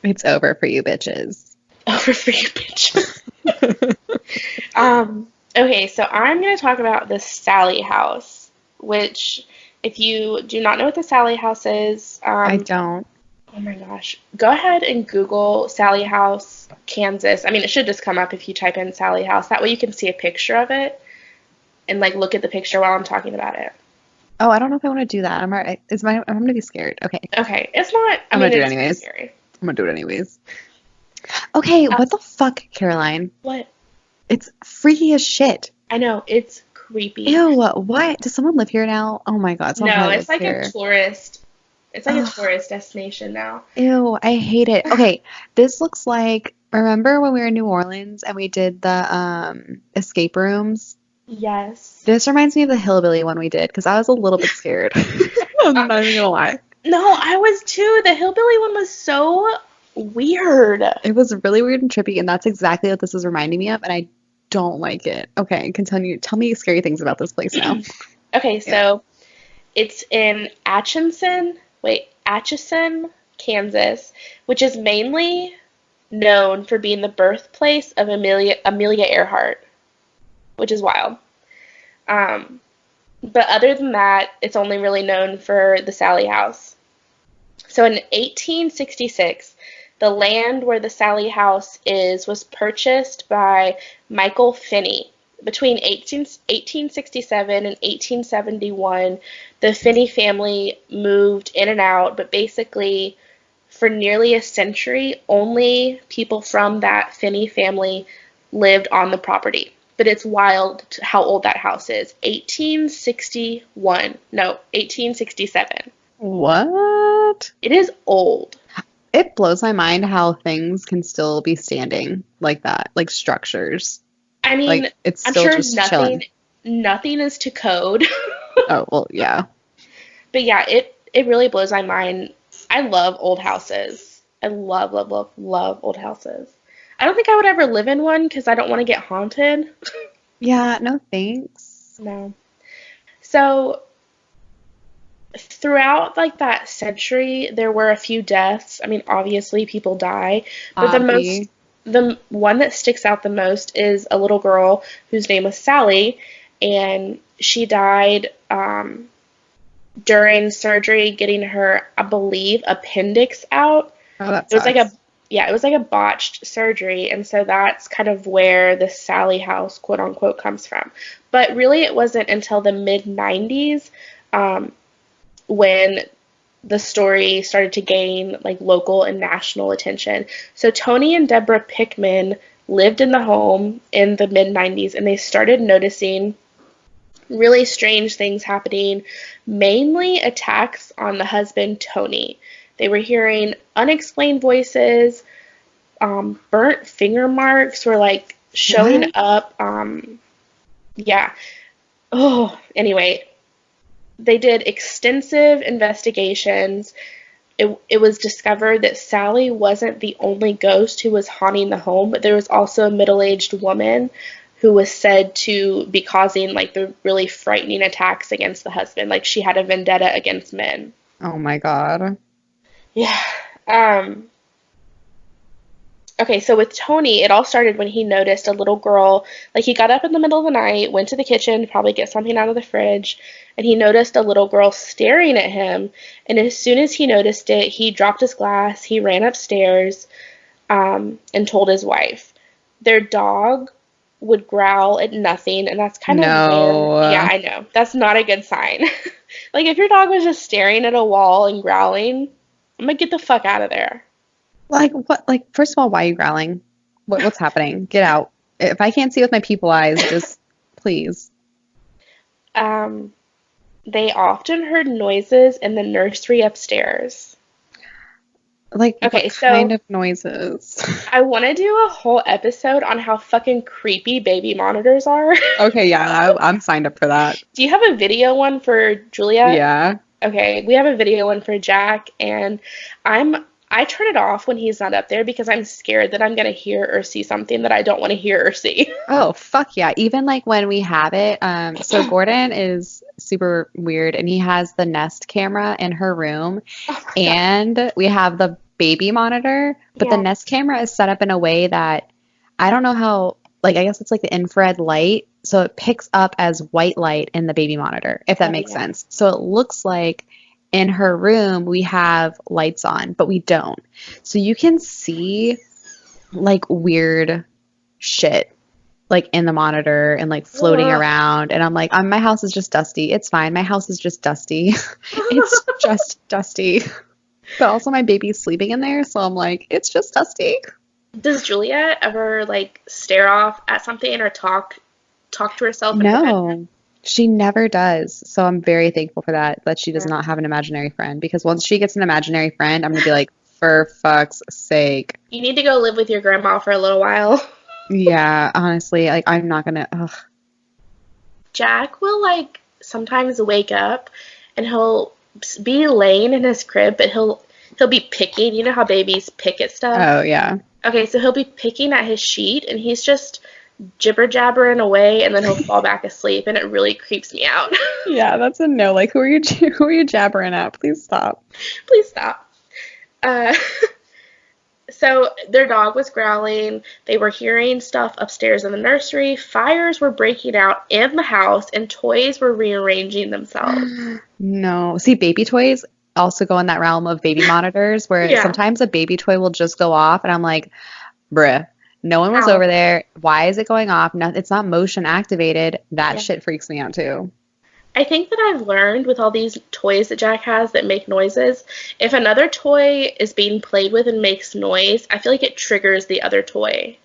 It's over for you bitches. Over for you, bitch. Okay, so I'm going to talk about the Sallie house, which, if you do not know what the Sallie house is, I don't. oh my gosh, go ahead and Google Sallie House, Kansas. I mean, it should just come up if you type in Sallie House. That way you can see a picture of it and like look at the picture while I'm talking about it. Oh, I don't know if I want to do that. I'm gonna be scared. Okay. Okay, it's not. I I'm mean, gonna do it it's anyways. scary. I'm gonna do it anyways. Okay, what the fuck, Caroline? What? It's freaky as shit. I know, it's creepy. Ew, what? Does someone live here now? Oh my god, someone No, probably it's lives like here. a tourist. It's like a Ugh. tourist destination now. Ew, I hate it. Okay, this looks like, remember when we were in New Orleans and we did the escape rooms? Yes. This reminds me of the hillbilly one we did because I was a little bit scared. I'm not even gonna lie. No, I was too. The hillbilly one was so weird. It was really weird and trippy, and that's exactly what this is reminding me of, and I don't like it. Okay, continue. Tell me scary things about this place now. Okay, so it's in Atchison, Kansas, which is mainly known for being the birthplace of Amelia Earhart, which is wild. Um, but other than that, it's only really known for the Sallie house. So in 1866, the land where the Sallie house is was purchased by Michael Finney. Between 1867 and 1871, the Finney family moved in and out, but basically for nearly a century, only people from that Finney family lived on the property. But it's wild how old that house is. 1861. No, 1867. What? It is old. It blows my mind how things can still be standing like that, like structures. I mean, Like it's I'm still sure just chilling. nothing is to code. Oh, well, yeah. But yeah, it really blows my mind. I love old houses. I love, love, love, love old houses. I don't think I would ever live in one because I don't want to get haunted. Yeah, no thanks. No. So throughout like that century, there were a few deaths. I mean, obviously people die, but Obvi. the one that sticks out the most is a little girl whose name was Sallie, and she died during surgery getting her, I believe, appendix out. Oh, that It was like a sucks. yeah, it was like a botched surgery, and so that's kind of where the Sallie house, quote unquote, comes from. But really, it wasn't until the mid 90s when the story started to gain like local and national attention. So Tony and Deborah Pickman lived in the home in the mid 90s, and they started noticing really strange things happening, mainly attacks on the husband Tony. They were hearing unexplained voices, burnt finger marks were like showing What? up. Yeah. Oh, anyway, they did extensive investigations. It was discovered that Sallie wasn't the only ghost who was haunting the home, but there was also a middle-aged woman who was said to be causing like the really frightening attacks against the husband. Like she had a vendetta against men. Oh my God. Yeah. Um, Okay, so with Tony, it all started when he noticed a little girl. Like, he got up in the middle of the night, went to the kitchen to probably get something out of the fridge, and he noticed a little girl staring at him. And as soon as he noticed it, he dropped his glass, he ran upstairs, and told his wife. Their dog would growl at nothing, and that's kind of where, yeah, No. I know, that's not a good sign. Like, if your dog was just staring at a wall and growling, I'm gonna get the fuck out of there. Like what? Like first of all, why are you growling? What's happening? Get out. If I can't see with my people eyes, just please. Um, They often heard noises in the nursery upstairs. Like what Okay, kind so of noises? I want to do a whole episode on how fucking creepy baby monitors are. Okay, yeah, I'm signed up for that. Do you have a video one for Juliet? Yeah. Okay, we have a video one for Jack, and I turn it off when he's not up there because I'm scared that I'm gonna hear or see something that I don't want to hear or see. Oh, fuck yeah. Even like when we have it, so Gordon is super weird and he has the Nest camera in her room Oh my God. and we have the baby monitor, but the Yeah. Nest camera is set up in a way that I don't know how, like I guess it's like the infrared light, so it picks up as white light in the baby monitor, if that Oh makes yeah. sense. So it looks like in her room we have lights on, but we don't. So you can see like weird shit like in the monitor and like floating Ugh. around. And I'm like, my house is just dusty. It's fine. My house is just dusty. It's just dusty. But also my baby's sleeping in there, so I'm like, it's just dusty. Does Juliet ever like stare off at something or talk to herself in her bedroom? No, she never does. So I'm very thankful for that, that she does Yeah. not have an imaginary friend. Because once she gets an imaginary friend, I'm gonna be like, for fuck's sake. You need to go live with your grandma for a little while. Yeah, honestly, like I'm not gonna. Ugh. Jack will like sometimes wake up and he'll be laying in his crib, but he'll be picking. You know how babies pick at stuff? Oh yeah. Okay, so he'll be picking at his sheet and he's just jibber jabbering away and then he'll fall back asleep and it really creeps me out. Yeah, that's a no. Like, who are you? Who are you jabbering at? Please stop. Please stop. Uh, so their dog was growling. They were hearing stuff upstairs in the nursery. Fires were breaking out in the house, and toys were rearranging themselves. No. See, baby toys also go in that realm of baby monitors where Yeah. sometimes a baby toy will just go off and I'm like, bruh, no one was How? over there. Why is it going off? No, it's not motion activated. That Yeah. shit freaks me out too. I think that I've learned with all these toys that Jack has that make noises, if another toy is being played with and makes noise, I feel like it triggers the other toy.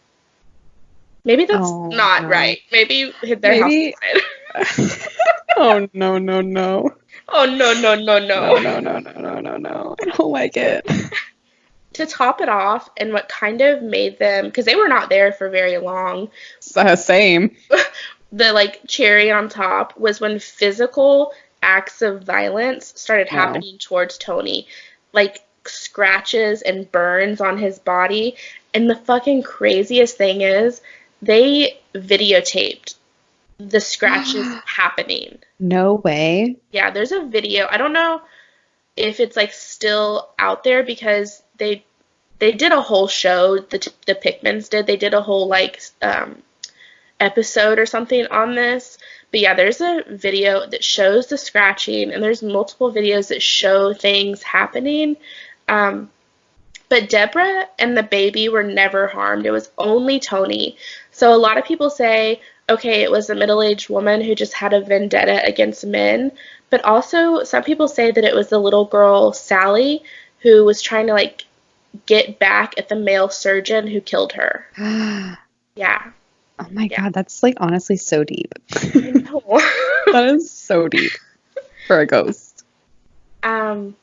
Maybe that's Oh not no. right. Maybe their house is Maybe. haunted. Oh no, no, no. Oh no, no, no, No, no. no, no, no, no, no, no. I don't like it. To top it off, and what kind of made them, because they were not there for very long, Same. the like cherry on top was when physical acts of violence started No. happening towards Tony, like scratches and burns on his body. And the fucking craziest thing is, they videotaped the scratches happening. No way. Yeah, there's a video. I don't know if it's like still out there because they did a whole show. The Pickmans did. They did a whole like episode or something on this. But yeah, there's a video that shows the scratching, and there's multiple videos that show things happening. Um, but Deborah and the baby were never harmed. It was only Tony. So a lot of people say, okay, it was a middle-aged woman who just had a vendetta against men. But also, some people say that it was the little girl, Sallie, who was trying to like get back at the male surgeon who killed her. Oh Yeah, my yeah. God, that's like honestly so deep. I know. That is so deep for a ghost. um,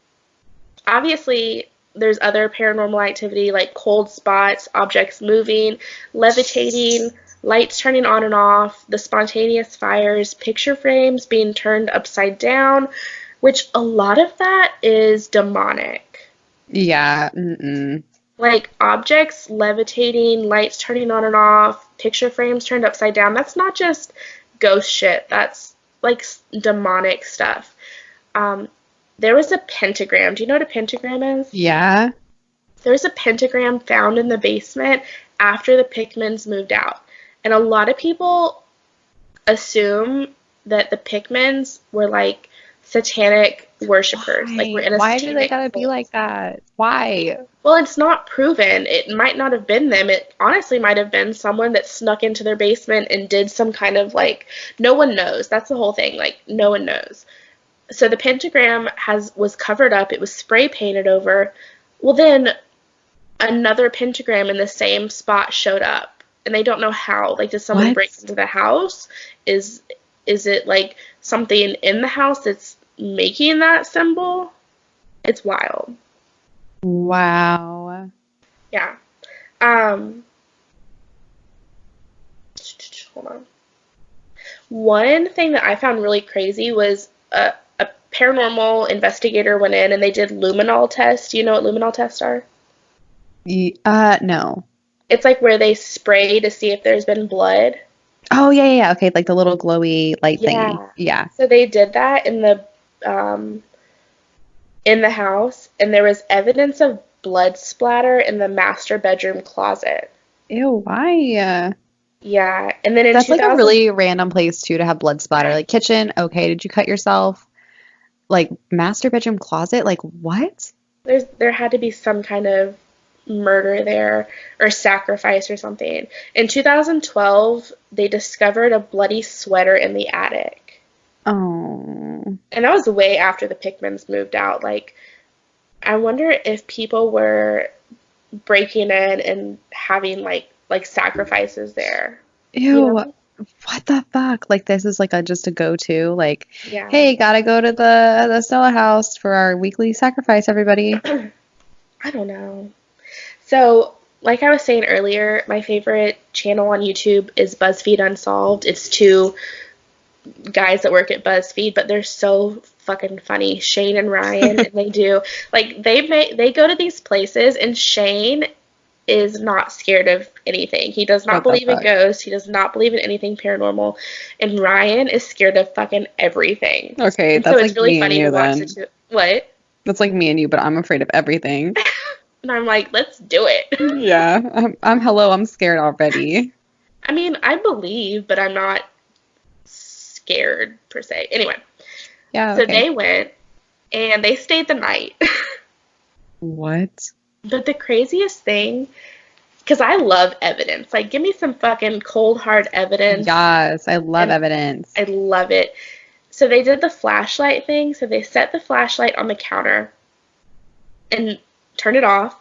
Obviously, there's other paranormal activity like cold spots, objects moving, levitating, lights turning on and off, the spontaneous fires, picture frames being turned upside down, which a lot of that is demonic. Yeah. Mm-mm. Like objects levitating, lights turning on and off, picture frames turned upside down. That's not just ghost shit. That's like demonic stuff. Um, there was a pentagram. Do you know what a pentagram is? Yeah. There's a pentagram found in the basement after the Pickmans moved out. And a lot of people assume that the Pickmans were like satanic worshippers. Like we're Why? in a Why do they satanic gotta be cult. like that? Why? Well, it's not proven. It might not have been them. It honestly might have been someone that snuck into their basement and did some kind of like, no one knows. That's the whole thing. Like no one knows. So the pentagram was covered up. It was spray painted over. Well, then another pentagram in the same spot showed up, and they don't know how. Like, did someone What? break into the house? Is is it like something in the house that's making that symbol? It's wild. Wow. Yeah. Um, hold on. One thing that I found really crazy was a paranormal investigator went in and they did luminol tests. Do you know what luminol tests are? No. It's like where they spray to see if there's been blood. Oh, yeah, yeah, yeah. Okay, like the little glowy light thingy. Yeah. Yeah. So they did that um in the house, and there was evidence of blood splatter in the master bedroom closet. Ew, why? Yeah, and then in That's like a 2000, really random place too to have blood splatter. Like kitchen, okay, did you cut yourself? Like master bedroom closet, like what? there had to be some kind of murder there or sacrifice or something. In 2012, they discovered a bloody sweater in the attic. Oh. And that was way after the Pickmans moved out. Like, I wonder if people were breaking in and having like sacrifices there. You Ew, know? what the fuck? Like this is like a just a go-to. Like, Yeah. hey, gotta go to the Stella house for our weekly sacrifice, everybody. I don't know. So, like I was saying earlier, my favorite channel on YouTube is BuzzFeed Unsolved. It's two guys that work at BuzzFeed, but they're so fucking funny. Shane and Ryan, and they do like they go to these places, and Shane is not scared of anything. He does not What the believe in fuck? ghosts. He does not believe in anything paranormal. And Ryan is scared of fucking everything. Okay, And so that's it's like really me and funny to you watch the then. two. What? That's like me and you, but I'm afraid of everything. And I'm like, let's do it. Yeah. I'm scared already. I mean, I believe, but I'm not scared per se. Anyway, Yeah, so okay. they went and they stayed the night. What? But the craziest thing, because I love evidence, like, give me some fucking cold hard evidence, Yes, I love and evidence. I love it. So they did the flashlight thing. So they set the flashlight on the counter and turned it off.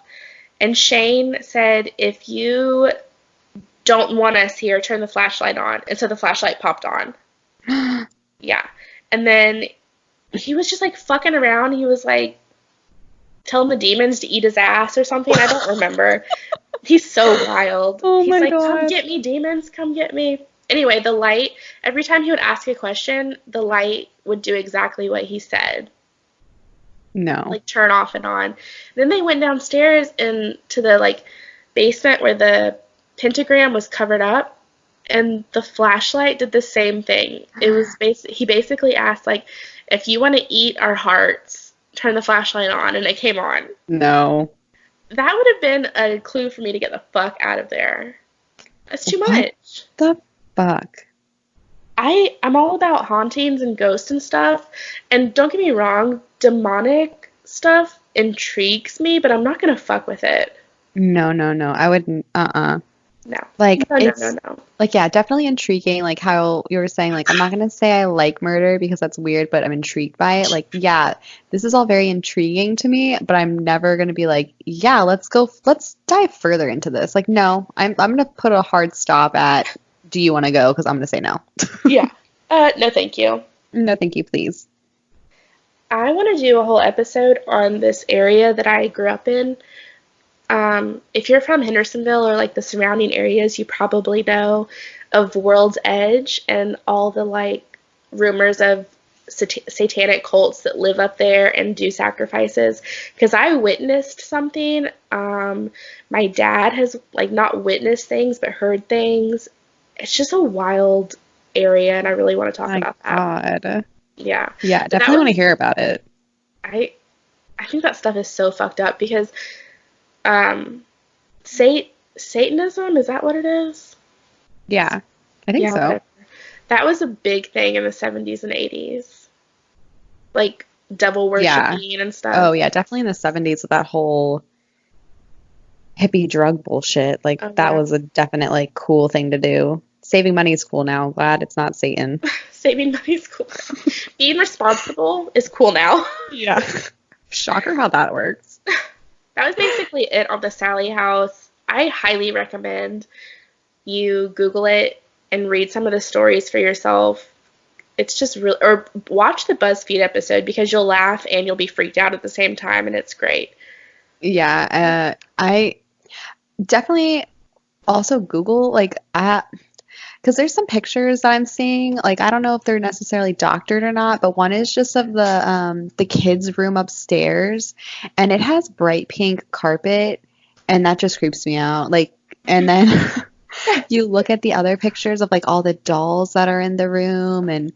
And Shane said, if you don't want us here, turn the flashlight on. And so the flashlight popped on. Yeah. And then he was just like fucking around. He was like telling the demons to eat his ass or something. I don't remember. He's so wild. Oh He's my like, come God. get me, demons, come get me. Anyway, the light, every time he would ask a question, the light would do exactly what he said, No. like turn off and on. Then they went downstairs and to the like basement where the pentagram was covered up, and the flashlight did the same thing. It was he basically asked like, if you want to eat our hearts, turn the flashlight on, and it came on. No. That would have been a clue for me to get the fuck out of there. That's too What much. the fuck? I'm all about hauntings and ghosts and stuff. And don't get me wrong, demonic stuff intrigues me, but I'm not gonna fuck with it. No, no, no. I wouldn't. No. Like, No, no, no, it's no. like, yeah, definitely intriguing. Like how you were saying, like, I'm not gonna say I like murder because that's weird, but I'm intrigued by it. Like, yeah, this is all very intriguing to me, but I'm never gonna be like, yeah, let's dive further into this. Like, no, I'm gonna put a hard stop at, do you want to go? Because I'm gonna say no. Yeah. No, thank you. No, thank you, please. I want to do a whole episode on this area that I grew up in. If you're from Hendersonville or like the surrounding areas, you probably know of World's Edge and all the like rumors of satanic cults that live up there and do sacrifices. Because I witnessed something. My dad has like not witnessed things but heard things. It's just a wild area, and I really want to talk My about that. God. Yeah, Yeah, but that definitely want to was hear about it. I. I think that stuff is so fucked up because um, Satanism, is that what it is? Yeah, I think Yeah, so. whatever. That was a big thing in the 70s and 80s. Like devil Yeah. worshiping and Oh, stuff. yeah, definitely in the 70s with that whole hippie drug bullshit. Like Oh that yeah. was a definite like cool thing to do. Saving money is cool now. Glad it's not Satan. Saving money is cool now. Being responsible is cool now. Yeah. Shocker how that works. That was basically it on the Sallie house. I highly recommend you Google it and read some of the stories for yourself. It's just real, or watch the BuzzFeed episode because you'll laugh and you'll be freaked out at the same time, and it's great. Yeah, I definitely also Google like because there's some pictures that I'm seeing. Like I don't know if they're necessarily doctored or not, but one is just of the kids' room upstairs, and it has bright pink carpet, and that just creeps me out. Like, and then you look at the other pictures of like all the dolls that are in the room, and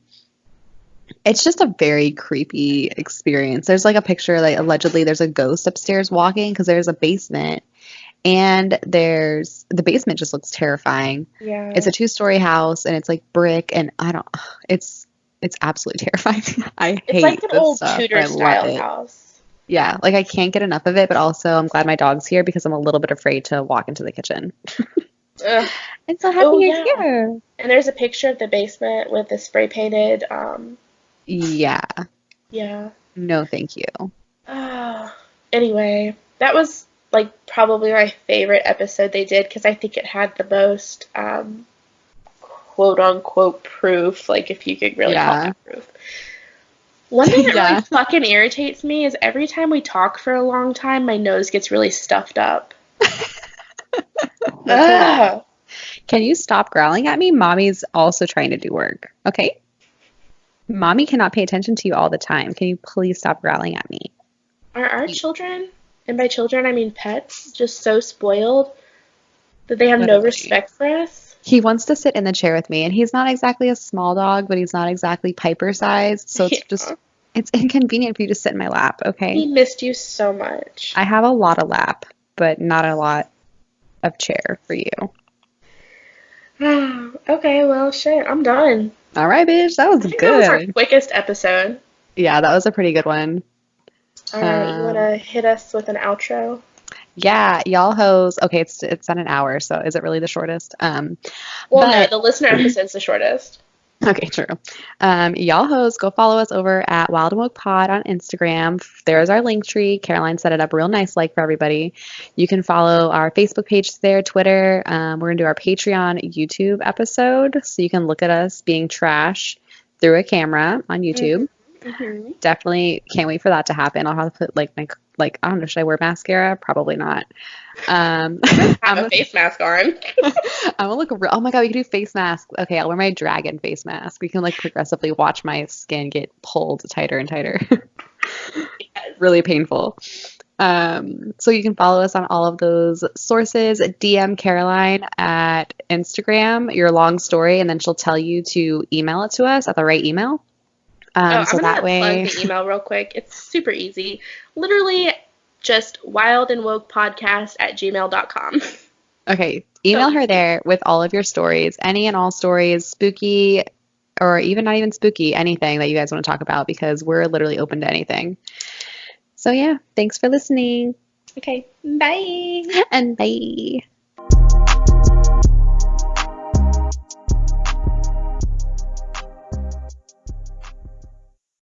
it's just a very creepy experience. There's like a picture, like allegedly there's a ghost upstairs walking because there's a basement, and there's the basement just looks terrifying. It's Yeah. a two-story house and it's like brick, and I don't, it's absolutely terrifying. I It's like hate an this old stuff, but Tudor I love style it. house. Yeah, like I can't get enough of it, but also I'm glad my dog's here because I'm a little bit afraid to walk into the kitchen. Ugh. I'm so happy Oh you're yeah. here. And there's a picture of the basement with the spray painted. Yeah, Yeah. no, thank you. Ah. Anyway, that was like probably my favorite episode they did because I think it had the most quote unquote proof, like if you could really call Yeah, that proof. One thing that really yeah. fucking irritates me is every time we talk for a long time, my nose gets really stuffed up. That's hilarious. Ugh. Can you stop growling at me? Mommy's also trying to do work. Okay? Mommy cannot pay attention to you all the time. Can you please stop growling at me? Are our children, and by children I mean pets, just so spoiled that they have no Literally. respect for us? He wants to sit in the chair with me, and he's not exactly a small dog, but he's not exactly Piper sized. So it's just, Yeah. it's inconvenient for you to sit in my lap, okay? He missed you so much. I have a lot of lap. but not a lot of chair for you. Okay, well, shit, I'm done. All right, bitch. That was I think that was our good. quickest episode. Yeah, that was a pretty good one. All right, you want to hit us with an outro? Yeah, y'all hoes. Okay, it's at an hour, so is it really the shortest? Well, no, But the listener episode's the shortest. okay, true. Y'all hoes, go follow us over at Wild and Woke Pod on Instagram. There's our link tree. Caroline set it up real nice, like for everybody. You can follow our Facebook page there, Twitter. We're gonna do our Patreon YouTube episode, so you can look at us being trash through a camera on YouTube. Mm-hmm. Definitely can't wait for that to happen. I'll have to put like I don't know, should I wear mascara? Probably not. Have a face mask on. I'm gonna look oh my god, we can do face masks. Okay, I'll wear my dragon face mask. We can like progressively watch my skin get pulled tighter and tighter. Yes. Really painful. So you can follow us on all of those sources. DM Caroline at Instagram, your long story, and then she'll tell you to email it to us at the right email. I'm So gonna that way, plug the email real quick. It's super easy. Literally just wildandwokepodcast@gmail.com. okay, email her there with all of your stories, any and all stories, spooky or even not even spooky, anything that you guys want to talk about because we're literally open to anything. So yeah, thanks for listening. Okay, bye. And bye.